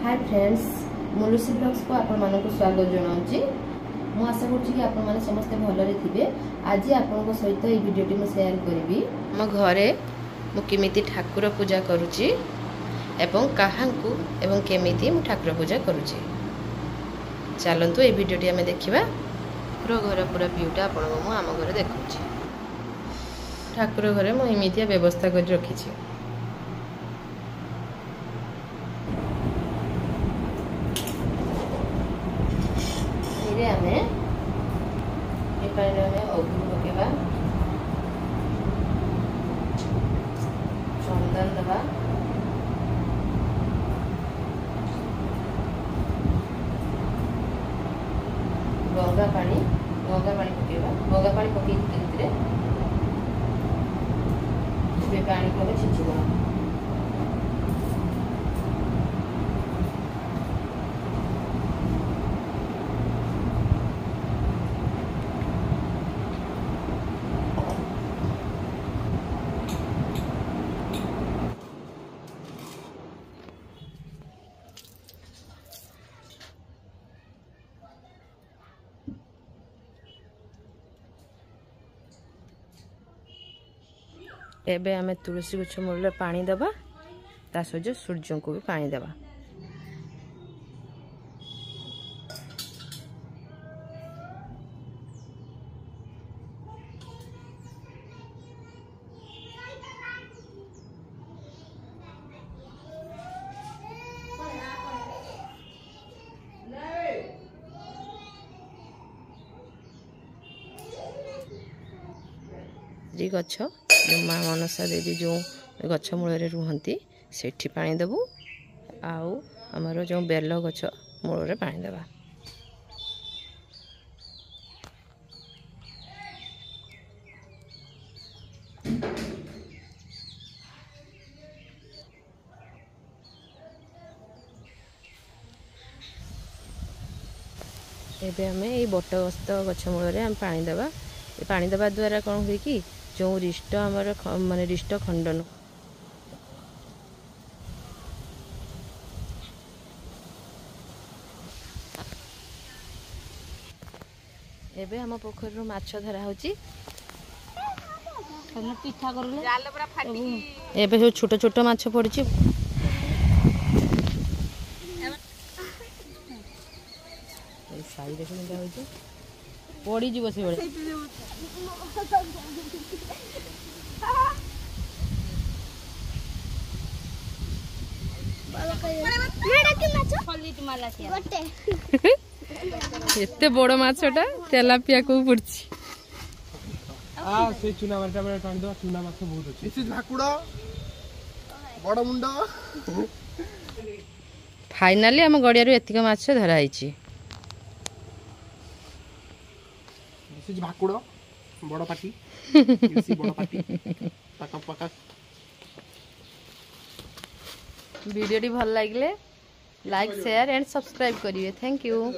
Hi friends मुलुसी blogs को आपण मानक स्वागत जनाऊँगी। मु आशा करुँची कि आपण माने समस्ते भलरे थिबे। आज आपण सहित ये वीडियोटी मु शेयर करी। मो घरे मु केमिति ठाकुर पूजा करुँची एवं काहांकु एवं केमिति मु ठाकुर पूजा करुँची। चलंतु ये वीडियोटी आमे देखिबा। घर पूरा व्यूटा आपण मु आम घरे देखुची। ठाकुर घरे मु एमितिया व्यवस्था कर रखिछि। हमें अग्नि पकेबा चंदन दबा गंगा पानी पकेबा गंगा पानी पके पानी को छिचिबा। एबे आमे तुलसी गछ मूल पानी दबा ता सहित सूर्य को भी पानी दबा। गछ जो माँ मनसा देवी जो गछ मूल रुहती सेठी पानी देबू आउ आमर जो बेल गछ मूल पानी देबा। एबे हमें ये बटगस्त गछ मूल पानी देबा। पानी देवा द्वारा कौन हुए कि जो रिष्ट आमर माने रिष्ट खंडन एबे हम पोखर रो माछ धरा होची। पिठा करले जाल पूरा फाटी एबे जो छोट छोट माछ पड़ची। ए साई देखो क्या होची पड़ी जीव से बड़े एते बड़ माछटा तेलापिया को पड़ची। आ से चुना माछटा बड़े पानी दो चुना माछ बहुत अछि। दिस इज भाकुड़ा बड़ मुंडा। फाइनली हम गड़िया रो एतिक माछ धरा आइची। दिस इज भाकुड़ा बड़ पाटी दिस बड़ पाटी पका पका। वीडियो भल लगे लाइक शेयर एंड सब्सक्राइब करिए। Thank you.